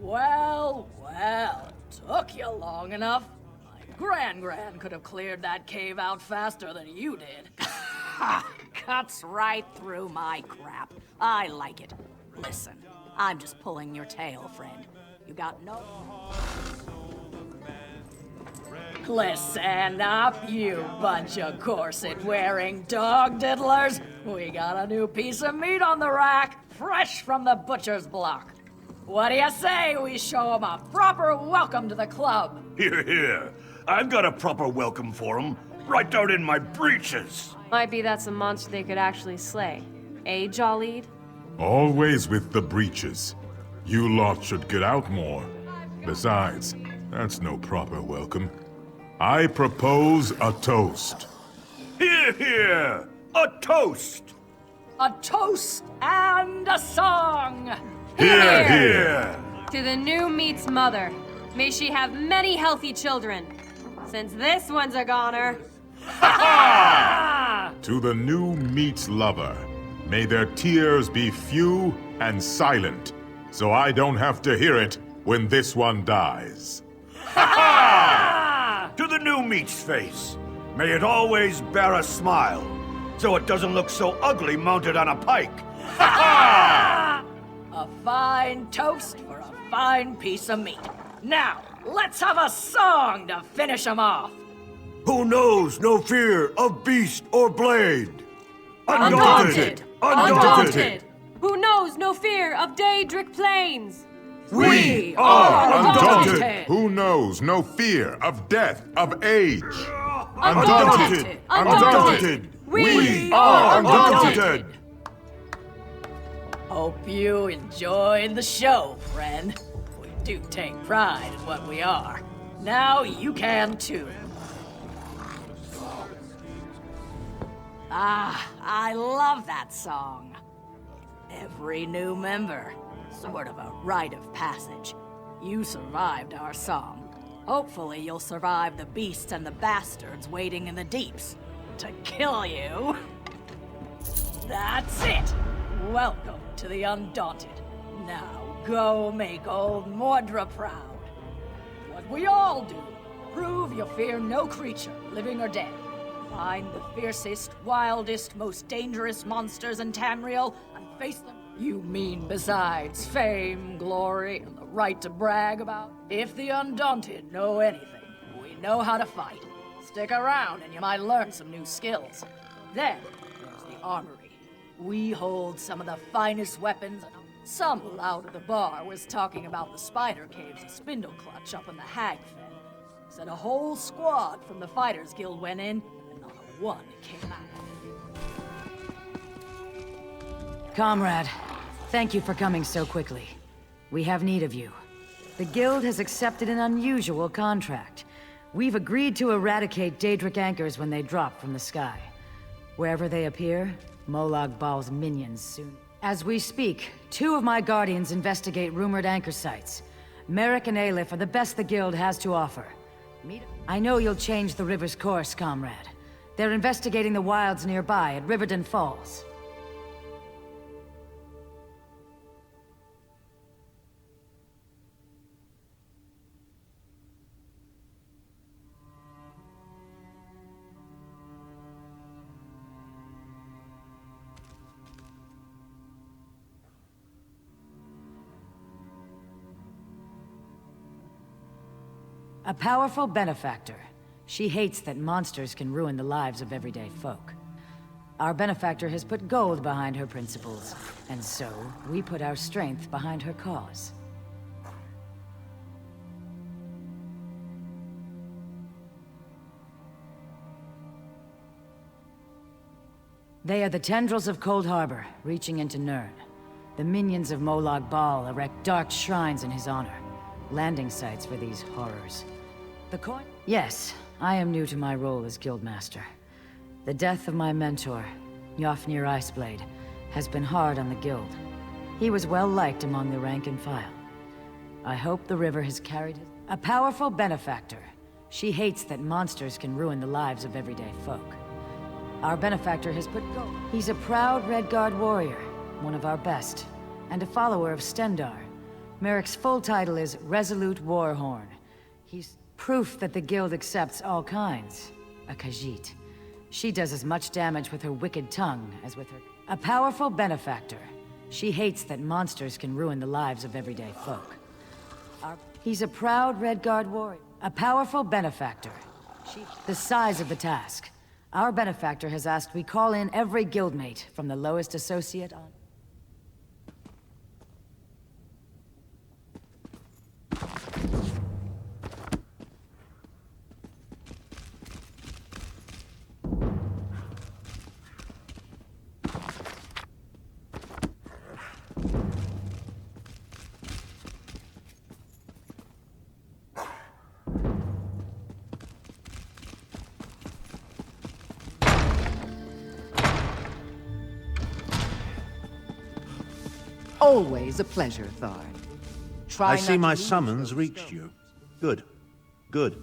Well, took you long enough. My Gran could have cleared that cave out faster than you did. Cuts right through my crap. I like it. Listen, I'm just pulling your tail, friend. You got no... Listen up, you bunch of corset-wearing dog diddlers. We got a new piece of meat on the rack, fresh from the butcher's block. What do you say we show him a proper welcome to the club? Here, here. I've got a proper welcome for him, right down in my breeches. Might be that's a monster they could actually slay. Eh, Jollied? Always with the breeches. You lot should get out more. Besides, that's no proper welcome. I propose a toast. Here, here. A toast. A toast and a song. Here, here. To the new meat's mother. May she have many healthy children. Since this one's a goner. To the new meat's lover. May their tears be few and silent, so I don't have to hear it when this one dies. To the new meat's face. May it always bear a smile, so it doesn't look so ugly mounted on a pike. A fine toast for a fine piece of meat. Now, let's have a song to finish 'em off. Who knows no fear of beast or blade? Undaunted! Undaunted! Who knows no fear of Daedric plains? We are undaunted! Who knows no fear of death, of age? Undaunted! Undaunted! We are undaunted! Hope you enjoyed the show, friend. We do take pride in what we are. Now you can too. I love that song. Every new member, sort of a rite of passage. You survived our song. Hopefully you'll survive the beasts and the bastards waiting in the deeps to kill you. That's it. Welcome to the Undaunted. Now go make old Mordra proud. What we all do. Prove you fear no creature, living or dead. Find the fiercest, wildest, most dangerous monsters in Tamriel and face them. You mean besides fame, glory, and the right to brag about? If the Undaunted know anything, we know how to fight. Stick around and you might learn some new skills. Then there's the armory. We hold some of the finest weapons. Some loud at the bar was talking about the spider caves of Spindleclutch up in the Hag Fen. Said a whole squad from the Fighters Guild went in, and not a one came out. Comrade, thank you for coming so quickly. We have need of you. The Guild has accepted an unusual contract. We've agreed to eradicate Daedric anchors when they drop from the sky. Wherever they appear, Molag Bal's minions soon. As we speak, 2 of my guardians investigate rumored anchor sites. Merrick and Aleph are the best the Guild has to offer. I know you'll change the river's course, comrade. They're investigating the wilds nearby at Riverdon Falls. A powerful benefactor. She hates that monsters can ruin the lives of everyday folk. Our benefactor has put gold behind her principles, and so we put our strength behind her cause. They are the tendrils of Cold Harbor, reaching into Nirn. The minions of Molag Bal erect dark shrines in his honor. Landing sites for these horrors. The coin? Yes, I am new to my role as Guildmaster. The death of my mentor, Yofnir Iceblade, has been hard on the Guild. He was well liked among the rank and file. I hope the river has carried his... A powerful benefactor. She hates that monsters can ruin the lives of everyday folk. Our benefactor has put gold. He's a proud Redguard warrior, one of our best, and a follower of Stendarr. Merrick's full title is Resolute Warhorn. He's proof that the guild accepts all kinds. A Khajiit. She does as much damage with her wicked tongue as with her... A powerful benefactor. She hates that monsters can ruin the lives of everyday folk. He's a proud Redguard warrior. A powerful benefactor. The size of the task. Our benefactor has asked we call in every guildmate, from the lowest associate on... Always a pleasure, Thard. I see my summons reached you. Good. Good.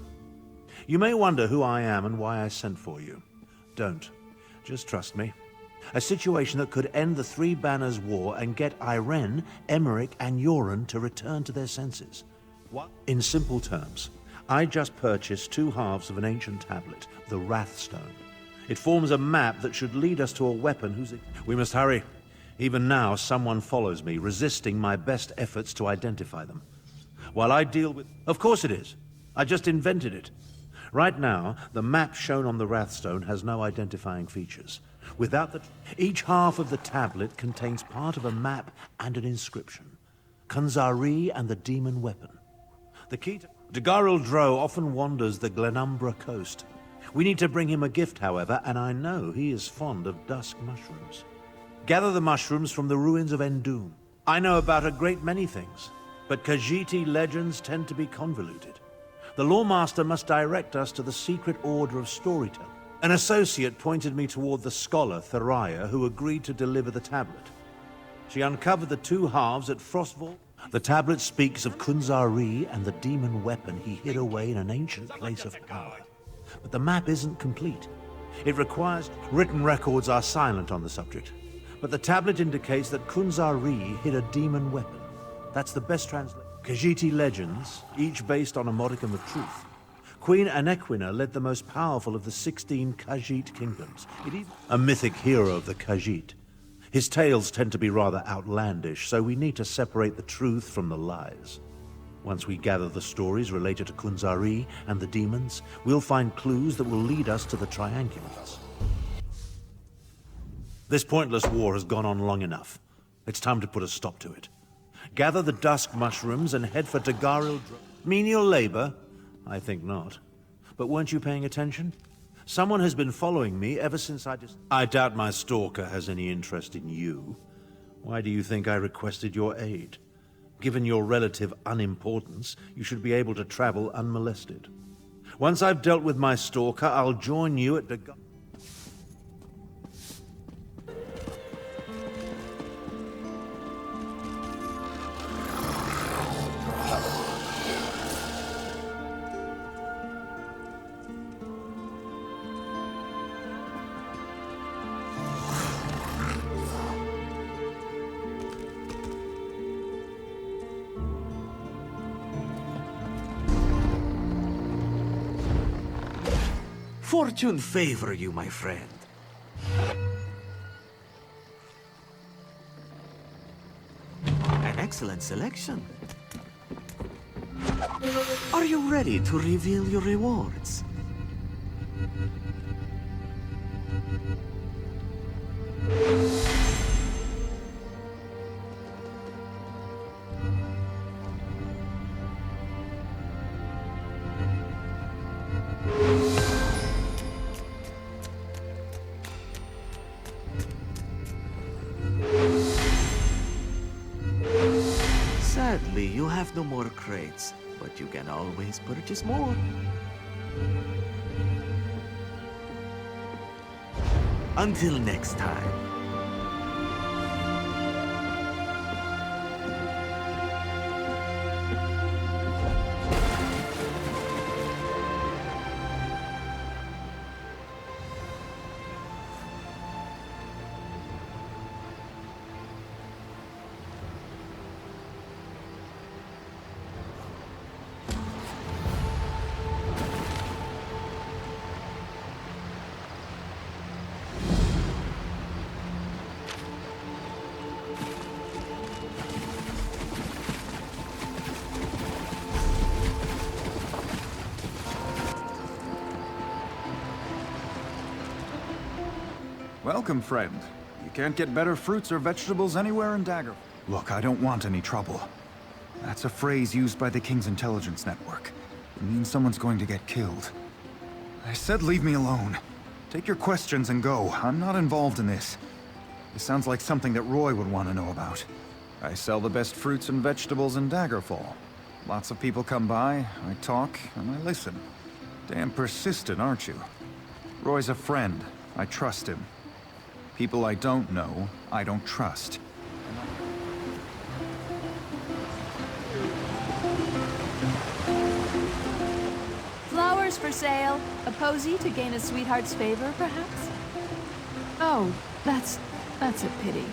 You may wonder who I am and why I sent for you. Don't. Just trust me. A situation that could end the Three Banners War and get Irene, Emmerich, and Yoren to return to their senses. In simple terms, I just purchased 2 halves of an ancient tablet, the Wrathstone. It forms a map that should lead us to a weapon whose... We must hurry. Even now, someone follows me, resisting my best efforts to identify them. While I deal with... Of course it is. I just invented it. Right now, the map shown on the Wrathstone has no identifying features. Without the... Each half of the tablet contains part of a map and an inscription. Kunzari and the demon weapon. The key to... Dagharil Dro often wanders the Glenumbra coast. We need to bring him a gift, however, and I know he is fond of dusk mushrooms. Gather the mushrooms from the ruins of Endoom. I know about a great many things, but Khajiiti legends tend to be convoluted. The Lawmaster must direct us to the secret order of storytelling. An associate pointed me toward the scholar, Thariah, who agreed to deliver the tablet. She uncovered the 2 halves at Frostvault. The tablet speaks of Kunzari and the demon weapon he hid away in an ancient place of power. But the map isn't complete. It requires... Written records are silent on the subject. But the tablet indicates that Kunzari hid a demon weapon. That's the best translation. Khajiiti legends, each based on a modicum of truth. Queen Anequina led the most powerful of the 16 Khajiit kingdoms. A mythic hero of the Khajiit. His tales tend to be rather outlandish, so we need to separate the truth from the lies. Once we gather the stories related to Kunzari and the demons, we'll find clues that will lead us to the triangulates. This pointless war has gone on long enough. It's time to put a stop to it. Gather the dusk mushrooms and head for Dagharil Dro... Menial labor? I think not. But weren't you paying attention? Someone has been following me ever since I doubt my stalker has any interest in you. Why do you think I requested your aid? Given your relative unimportance, you should be able to travel unmolested. Once I've dealt with my stalker, I'll join you at Dagharil... Fortune favor you, my friend. An excellent selection. Are you ready to reveal your rewards? Sadly, you have no more crates, but you can always purchase more. Until next time. Welcome, friend. You can't get better fruits or vegetables anywhere in Dagger. Look, I don't want any trouble. That's a phrase used by the King's intelligence network. It means someone's going to get killed. I said leave me alone. Take your questions and go. I'm not involved in this. This sounds like something that Roy would want to know about. I sell the best fruits and vegetables in Daggerfall. Lots of people come by, I talk, and I listen. Damn persistent, aren't you? Roy's a friend. I trust him. People I don't know, I don't trust. Flowers for sale. A posy to gain a sweetheart's favor, perhaps? Oh, that's a pity.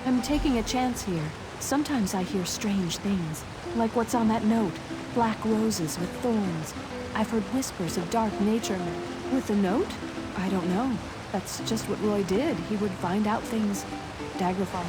I'm taking a chance here. Sometimes I hear strange things, like what's on that note. Black roses with thorns. I've heard whispers of dark nature. With a note? I don't know. That's just what Roy did. He would find out things. Daggerfall.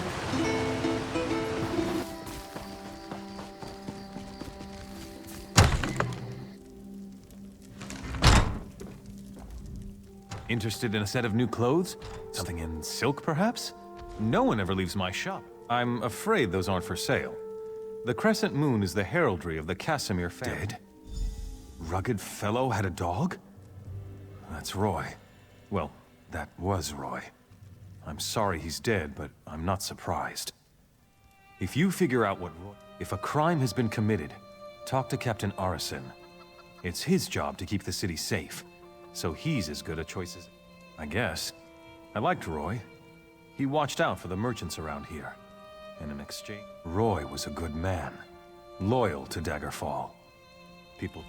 Interested in a set of new clothes? Something in silk, perhaps? No one ever leaves my shop. I'm afraid those aren't for sale. The Crescent Moon is the heraldry of the Casimir family. Dead? Rugged fellow had a dog? That's Roy. Well, that was Roy. I'm sorry he's dead, but I'm not surprised. If you figure out what Roy... If a crime has been committed, talk to Captain Garrison. It's his job to keep the city safe, so he's as good a choice as... I guess. I liked Roy. He watched out for the merchants around here. And in exchange, Roy was a good man. Loyal to Daggerfall. People...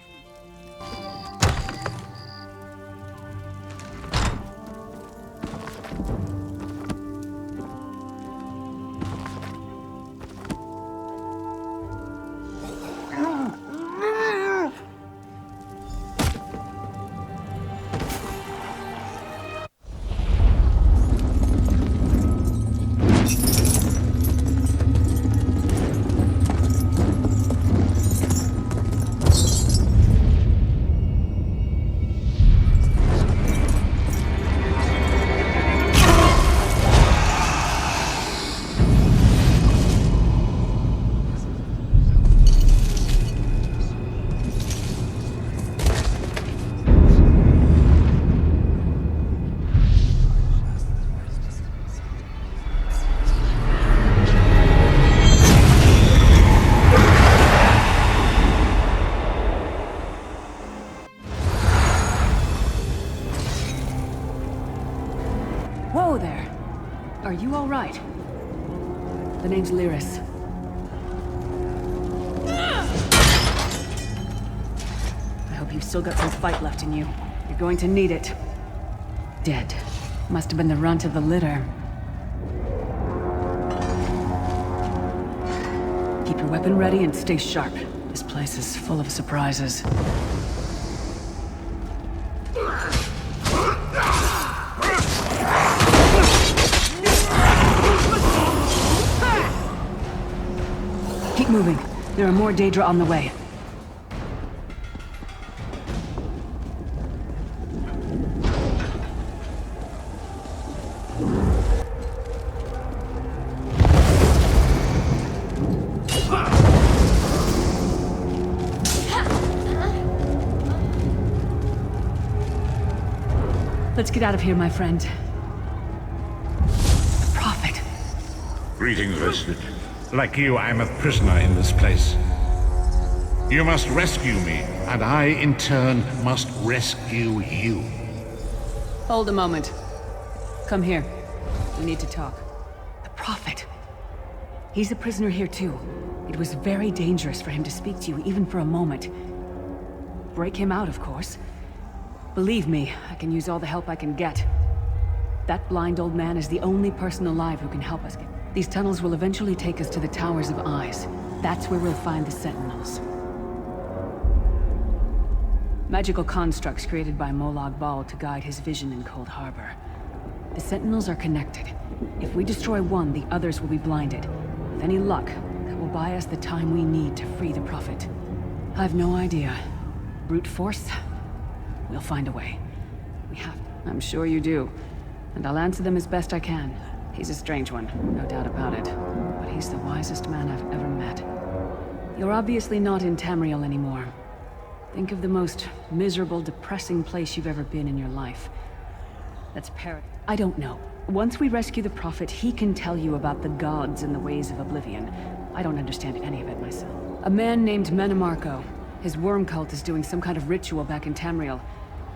Whoa there! Are you all right? The name's Lyris. I hope you've still got some fight left in you. You're going to need it. Dead. Must have been the runt of the litter. Keep your weapon ready and stay sharp. This place is full of surprises. Keep moving. There are more Daedra on the way. Let's get out of here, my friend. The Prophet. Greetings, Resident. Like you, I'm a prisoner in this place. You must rescue me, and I, in turn, must rescue you. Hold a moment. Come here. We need to talk. The Prophet. He's a prisoner here, too. It was very dangerous for him to speak to you, even for a moment. Break him out, of course. Believe me, I can use all the help I can get. That blind old man is the only person alive who can help us. These tunnels will eventually take us to the Towers of Eyes. That's where we'll find the Sentinels. Magical constructs created by Molag Bal to guide his vision in Cold Harbor. The Sentinels are connected. If we destroy one, the others will be blinded. With any luck, that will buy us the time we need to free the Prophet. I've no idea. Brute force? We'll find a way. We have to. I'm sure you do. and I'll answer them as best I can. He's a strange one, no doubt about it, but he's the wisest man I've ever met. You're obviously not in Tamriel anymore. Think of the most miserable, depressing place you've ever been in your life. That's paradise. I don't know. Once we rescue the Prophet, he can tell you about the gods and the ways of oblivion. I don't understand any of it myself. A man named Menemarco. His worm cult is doing some kind of ritual back in Tamriel.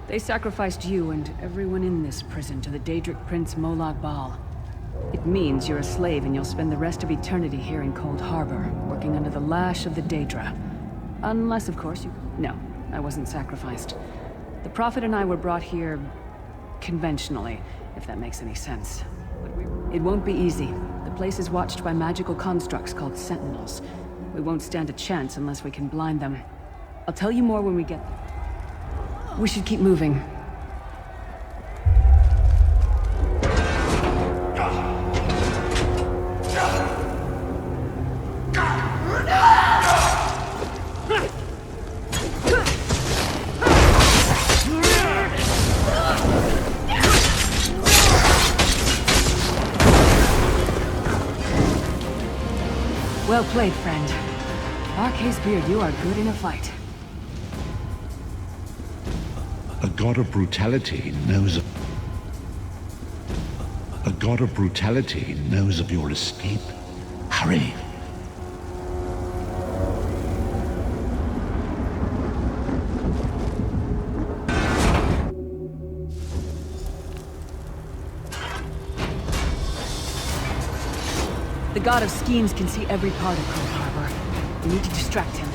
They sacrificed you and everyone in this prison to the Daedric Prince Molag Bal. It means you're a slave and you'll spend the rest of eternity here in Cold Harbor, working under the lash of the Daedra. Unless, of course, you... No, I wasn't sacrificed. The Prophet and I were brought here... conventionally, if that makes any sense. It won't be easy. The place is watched by magical constructs called Sentinels. We won't stand a chance unless we can blind them. I'll tell you more when we get there. We should keep moving. Well played, friend. Arcay's beard, you are good in a fight. A god of brutality knows of... A god of brutality knows of your escape. Hurry. The god of schemes can see every part of Cold Harbor. We need to distract him.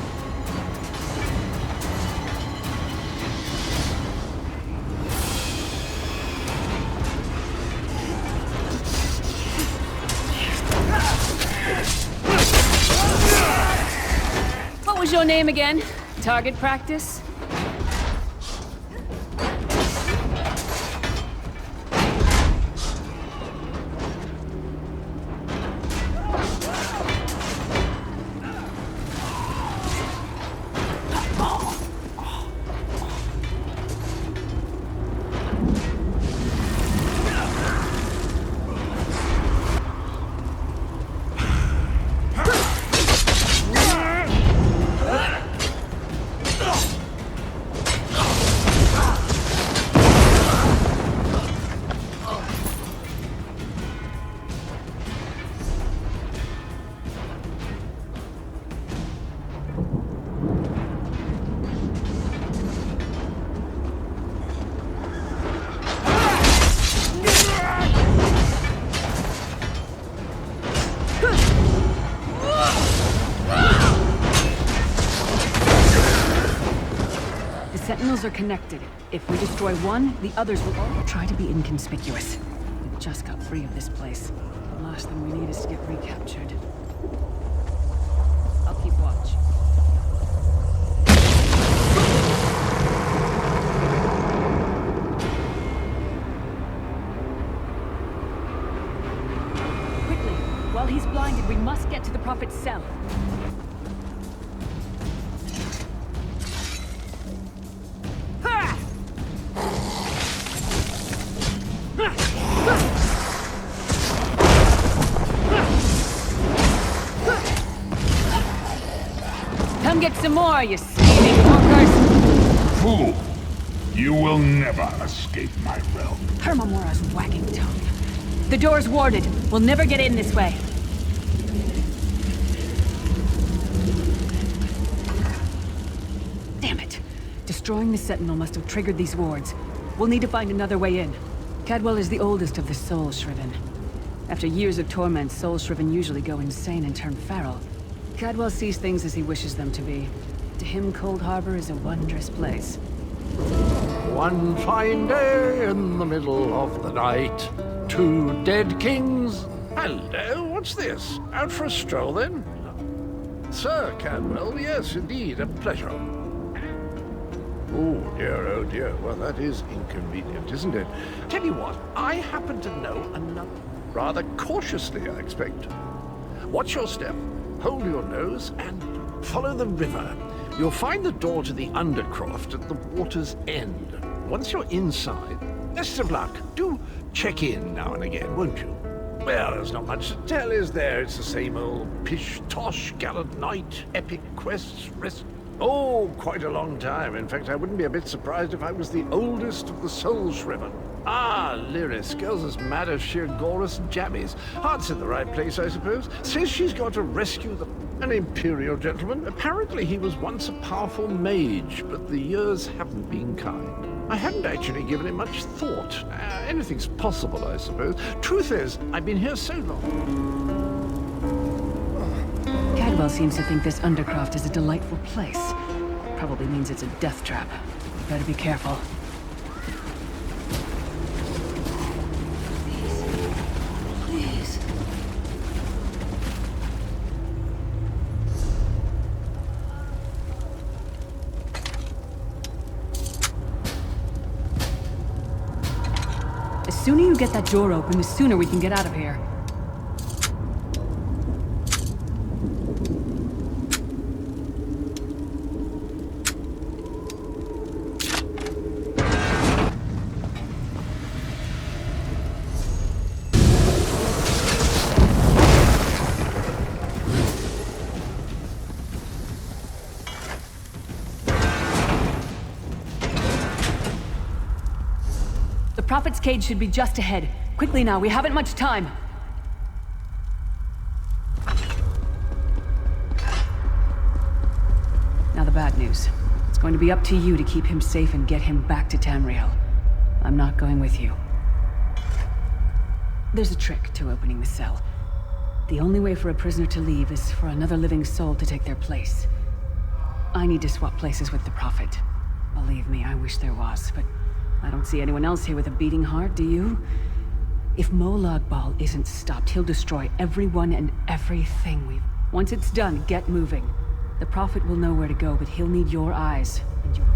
What was your name again? Target practice? Sentinels are connected. If we destroy one, the others will all try to be inconspicuous. We just got free of this place. The last thing we need is to get recaptured. I'll keep watch. Quickly! While he's blinded, we must get to the Prophet's cell. Come get some more, you scheming walkers! Fool! You will never escape my realm. Hermamora's wagging tongue. The door's warded. We'll never get in this way. Damn it! Destroying the Sentinel must have triggered these wards. We'll need to find another way in. Cadwell is the oldest of the Soul Shriven. After years of torment, Soul Shriven usually go insane and turn feral. Cadwell sees things as he wishes them to be. To him, Cold Harbor is a wondrous place. One fine day in the middle of the night, two dead kings. Hello, what's this? Out for a stroll, then? Sir Cadwell, yes, indeed, a pleasure. Oh dear, well that is inconvenient, isn't it? Tell you what, I happen to know another. Rather cautiously, I expect. Watch your step, hold your nose, and follow the river. You'll find the door to the Undercroft at the water's end. Once you're inside, Best of luck. Do check in now and again, won't you? Well, there's not much to tell, is there? It's the same old pish-tosh, gallant knight, epic quests, rest... Oh, quite a long time. In fact, I wouldn't be a bit surprised if I was the oldest of the soul shriven. Ah, Lyris. Girl's as mad as sheer Gorus and jammies. Heart's in the right place, I suppose. Says she's got to rescue an imperial gentleman. Apparently he was once a powerful mage, but the years haven't been kind. I hadn't actually given it much thought. Anything's possible, I suppose. Truth is, I've been here so long. Cadwell seems to think this Undercroft is a delightful place. Probably means it's a death trap. You better be careful. Please. The sooner you get that door open, the sooner we can get out of here. The Prophet's cage should be just ahead. Quickly now, we haven't much time. Now the bad news. It's going to be up to you to keep him safe and get him back to Tamriel. I'm not going with you. There's a trick to opening the cell. The only way for a prisoner to leave is for another living soul to take their place. I need to swap places with the Prophet. Believe me, I wish there was, but I don't see anyone else here with a beating heart, do you? If Molag Bal isn't stopped, he'll destroy everyone and everything we've... Once it's done, get moving. The Prophet will know where to go, but he'll need your eyes and your...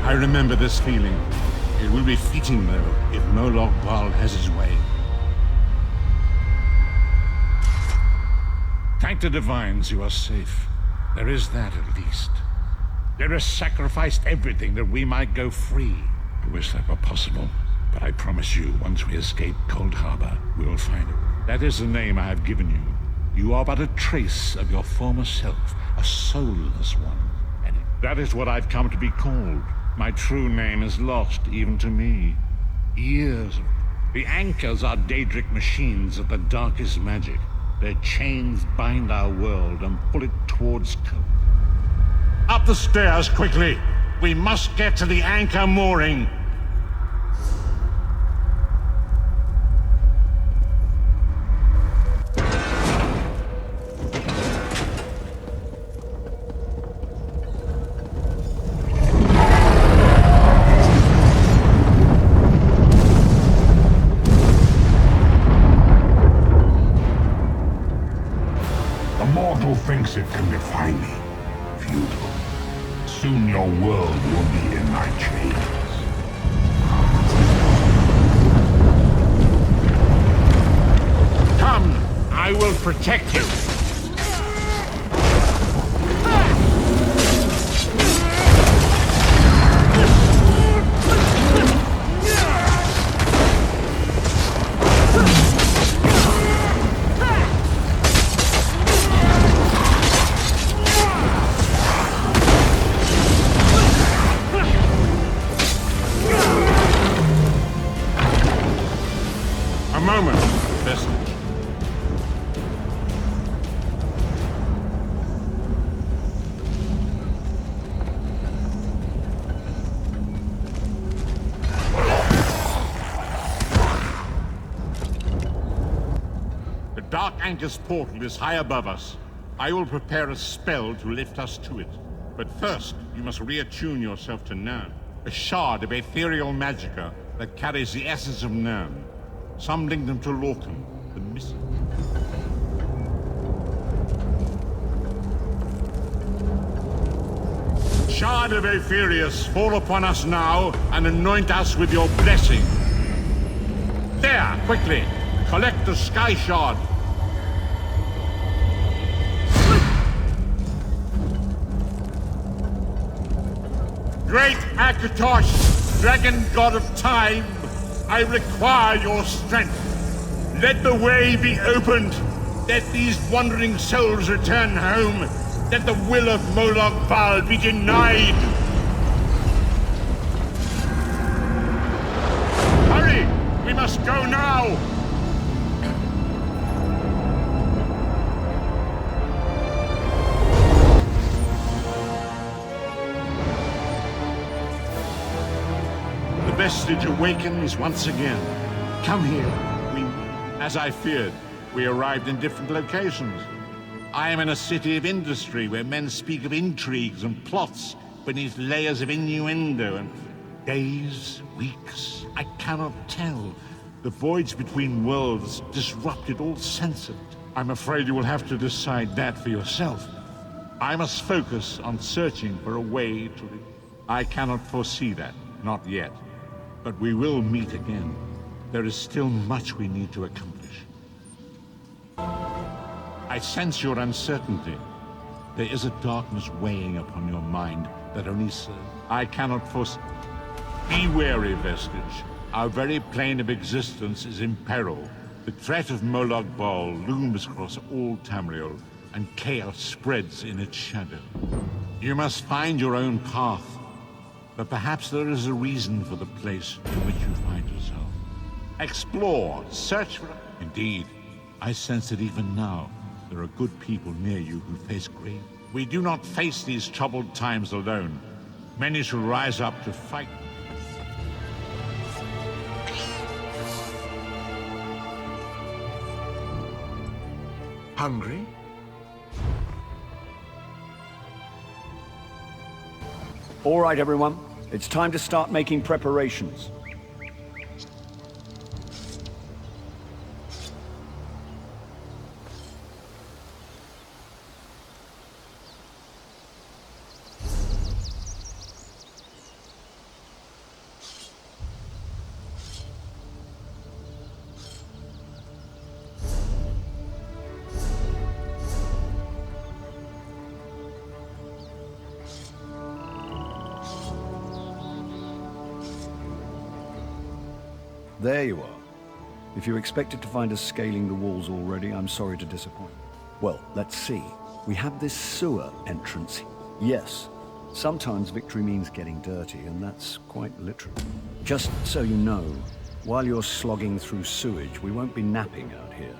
I remember this feeling. It will be fleeting, though, if Molag Bal has his way. Thank the Divines you are safe. There is that, at least. There has sacrificed everything that we might go free. I wish that were possible, but I promise you, once we escape Cold Harbor, we will find it. That is the name I have given you. You are but a trace of your former self, a soulless one. And that is what I've come to be called. My true name is lost, even to me. Years of... The anchors are Daedric machines of the darkest magic. Their chains bind our world and pull it towards Cold. Up the stairs, quickly! We must get to the anchor mooring! Thinks it can defy me. Futile. Soon your world will be in my chains. Come! I will protect you! A moment, Vestige. The Dark Anchor's portal is high above us. I will prepare a spell to lift us to it. But first, you must reattune yourself to Nirn, a shard of ethereal magicka that carries the essence of Nirn. Some link them to Lorcan, the missing. Shard of Aetherius, fall upon us now and anoint us with your blessing. There, quickly! Collect the Sky Shard. Great Akatosh, Dragon God of Time, I require your strength. Let the way be opened. Let these wandering souls return home. Let the will of Molag Bal be denied. Hurry! We must go now! The Vestige awakens once again. Come here. As I feared, we arrived in different locations. I am in a city of industry where men speak of intrigues and plots beneath layers of innuendo and days, weeks, I cannot tell. The voids between worlds disrupted all sense of it. I'm afraid you will have to decide that for yourself. I must focus on searching for a way to... I cannot foresee that, not yet. But we will meet again. There is still much we need to accomplish. I sense your uncertainty. There is a darkness weighing upon your mind that only serves. I cannot foresee. Be wary, Vestige. Our very plane of existence is in peril. The threat of Molag Bal looms across all Tamriel, and chaos spreads in its shadow. You must find your own path. But perhaps there is a reason for the place to which you find yourself. Explore, search for... Indeed, I sense that even now, there are good people near you who face grave. We do not face these troubled times alone. Many shall rise up to fight. Hungry? All right, everyone. It's time to start making preparations. There you are. If you expected to find us scaling the walls already, I'm sorry to disappoint. Well, let's see. We have this sewer entrance. Yes, sometimes victory means getting dirty, and that's quite literal. Just so you know, while you're slogging through sewage, we won't be napping out here.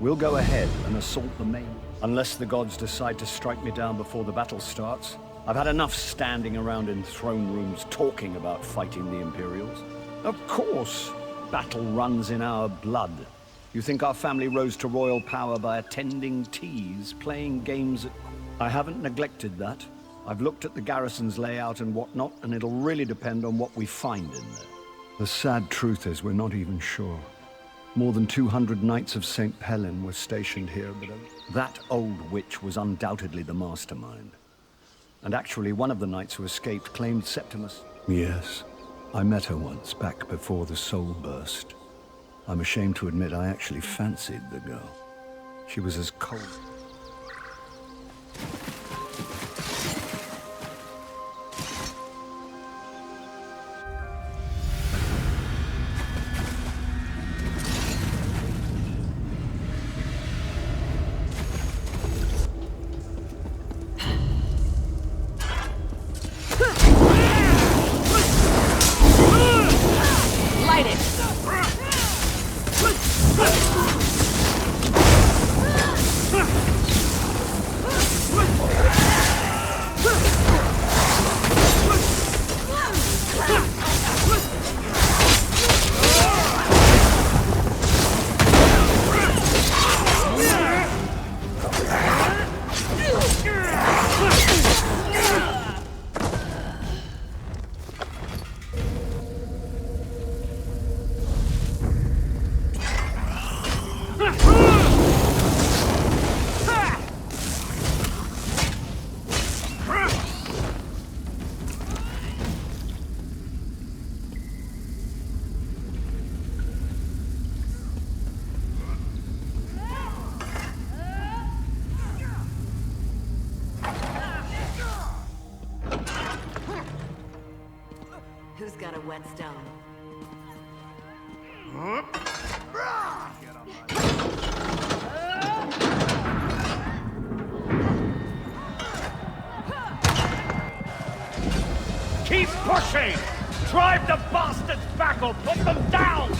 We'll go ahead and assault the main... Unless the gods decide to strike me down before the battle starts. I've had enough standing around in throne rooms talking about fighting the Imperials. Of course, battle runs in our blood. You think our family rose to royal power by attending teas, playing games at... I haven't neglected that. I've looked at the garrison's layout and whatnot, and it'll really depend on what we find in there. The sad truth is we're not even sure. More than 200 Knights of St. Helen were stationed here, but that old witch was undoubtedly the mastermind. And actually, one of the knights who escaped claimed Septimus. Yes. I met her once, back before the soul burst. I'm ashamed to admit I actually fancied the girl. She was as cold. Light it! that stone. Keep pushing! Drive the bastards back or put them down!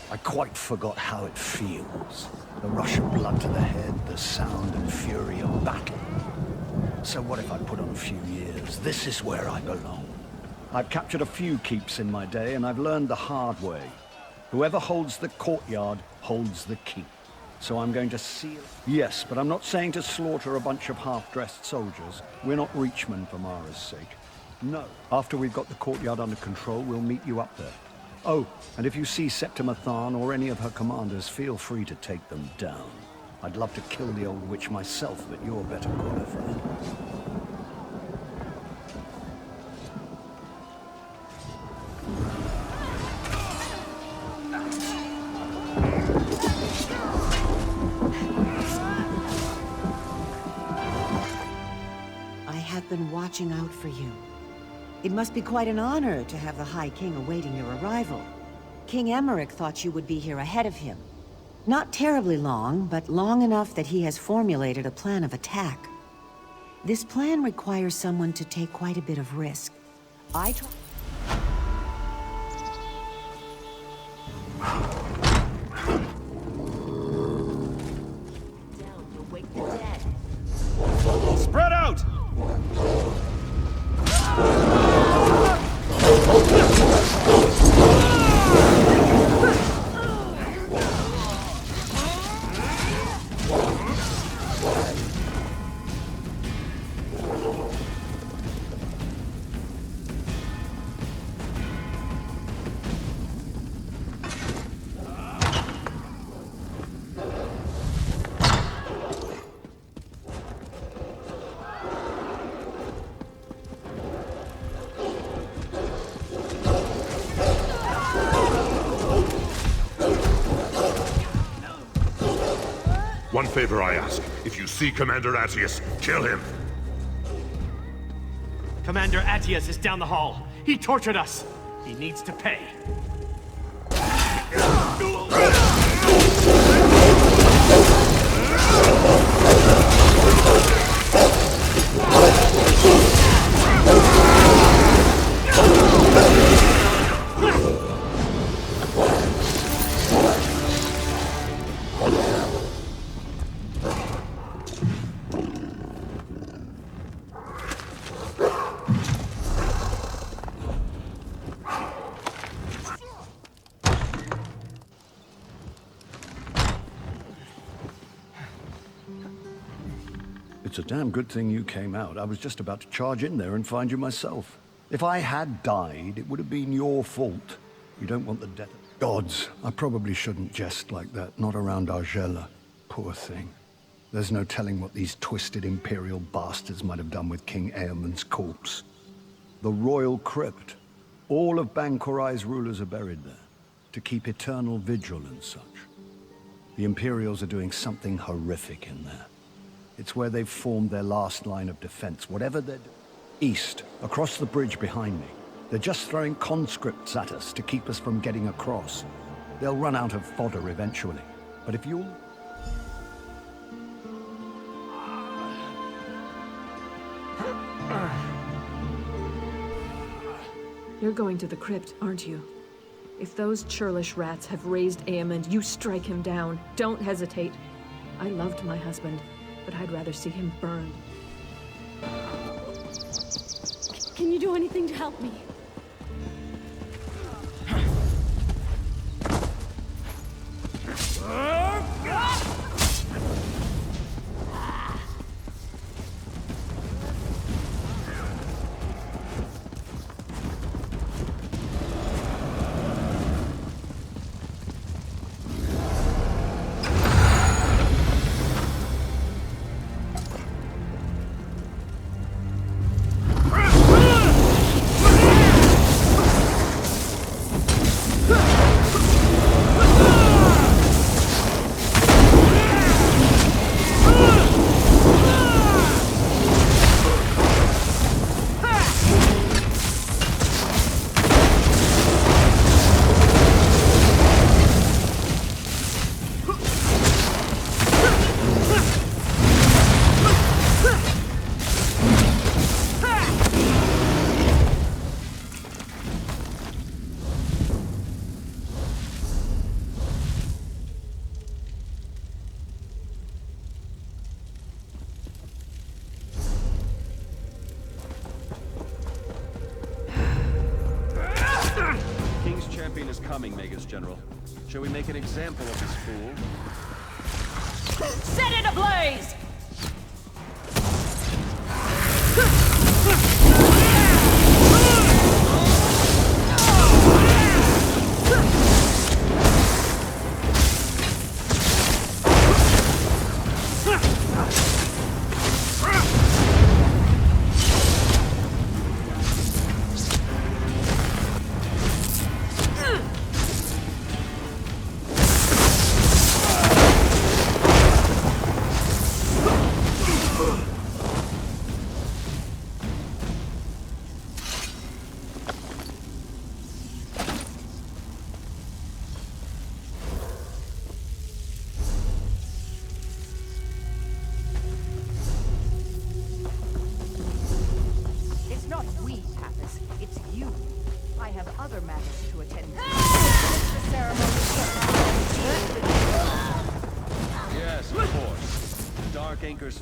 I quite forgot how it feels. The rush of blood to the head, the sound and fury of battle. So what if I put on a few years? This is where I belong. I've captured a few keeps in my day, and I've learned the hard way. Whoever holds the courtyard holds the keep. So I'm going to seal... Yes, but I'm not saying to slaughter a bunch of half-dressed soldiers. We're not Reachmen for Mara's sake. No. After we've got the courtyard under control, we'll meet you up there. Oh, and if you see Septima Tharn or any of her commanders, feel free to take them down. I'd love to kill the old witch myself, but you're better qualified. I have been watching out for you. It must be quite an honor to have the High King awaiting your arrival. King Emmerich thought you would be here ahead of him. Not terribly long, but long enough that he has formulated a plan of attack. This plan requires someone to take quite a bit of risk. Down to wake the dead. Spread out! One favor I ask. If you see Commander Attius, kill him. Commander Attius is down the hall. He tortured us. He needs to pay. It's a damn good thing you came out. I was just about to charge in there and find you myself. If I had died, it would have been your fault. You don't want the death of gods. I probably shouldn't jest like that, not around Argella. Poor thing. There's no telling what these twisted Imperial bastards might have done with King Eamonn's corpse. The Royal Crypt. All of Bankorai's rulers are buried there, to keep eternal vigil and such. The Imperials are doing something horrific in there. It's where they've formed their last line of defense, whatever they're doing. East, across the bridge behind me. They're just throwing conscripts at us to keep us from getting across. They'll run out of fodder eventually. But if you'll... You're going to the crypt, aren't you? If those churlish rats have raised Eamon, you strike him down. Don't hesitate. I loved my husband, but I'd rather see him burned. Can you do anything to help me? Is coming, Magus General. Shall we make an example of this fool? Set it ablaze!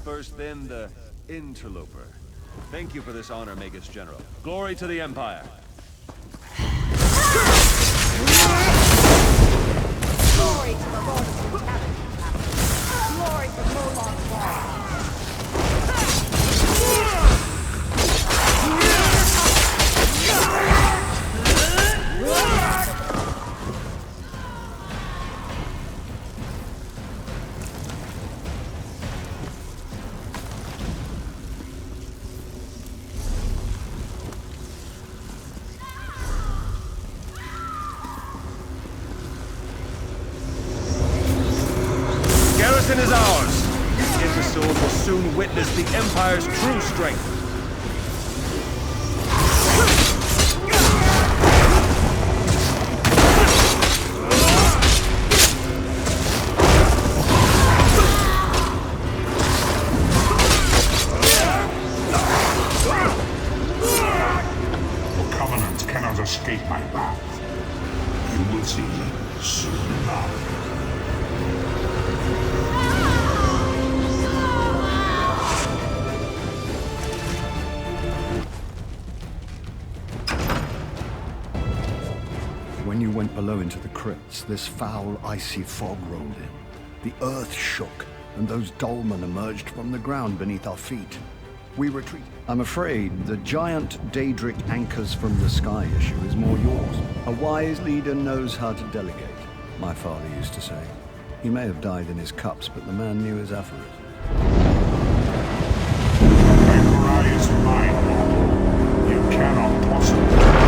First, then the interloper. Thank you for this honor, Magus General. Glory to the Empire. Glory to the Lord of Brutality. Glory to Molong's Ball. Garrison is ours. This sword will soon witness the Empire's true strength. The Covenant cannot escape my wrath. You will see soon enough. When you went below into the crypts, this foul, icy fog rolled in. The earth shook, and those dolmen emerged from the ground beneath our feet. We retreated. I'm afraid the giant Daedric anchors from the sky issue is more yours. A wise leader knows how to delegate, my father used to say. He may have died in his cups, but the man knew his aphorisms. is mine, mortal. You cannot possibly...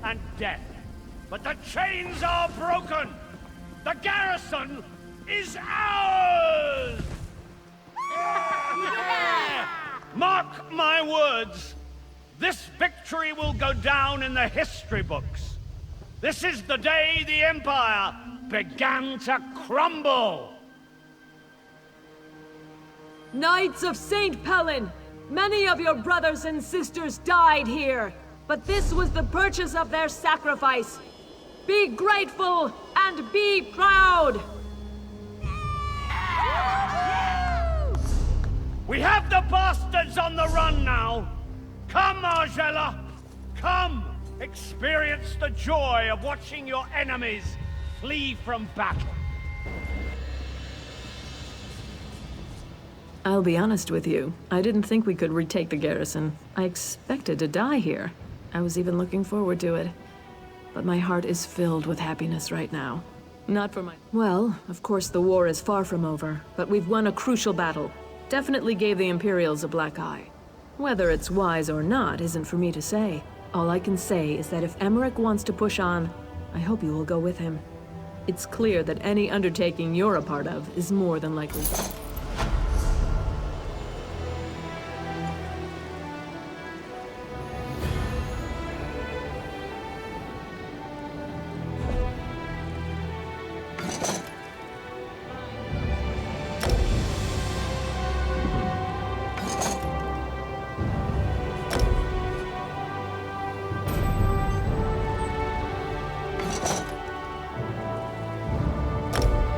and death. But the chains are broken! The garrison is ours! Mark my words. This victory will go down in the history books. This is the day the Empire began to crumble. Knights of St. Pellin, many of your brothers and sisters died here, but this was the purchase of their sacrifice. Be grateful and be proud! We have the bastards on the run now. Come, Argella. Come, experience the joy of watching your enemies flee from battle. I'll be honest with you. I didn't think we could retake the garrison. I expected to die here. I was even looking forward to it. But my heart is filled with happiness right now. Not for my... Well, of course the war is far from over, but we've won a crucial battle. Definitely gave the Imperials a black eye. Whether it's wise or not isn't for me to say. All I can say is that if Emmerich wants to push on, I hope you will go with him. It's clear that any undertaking you're a part of is more than likely.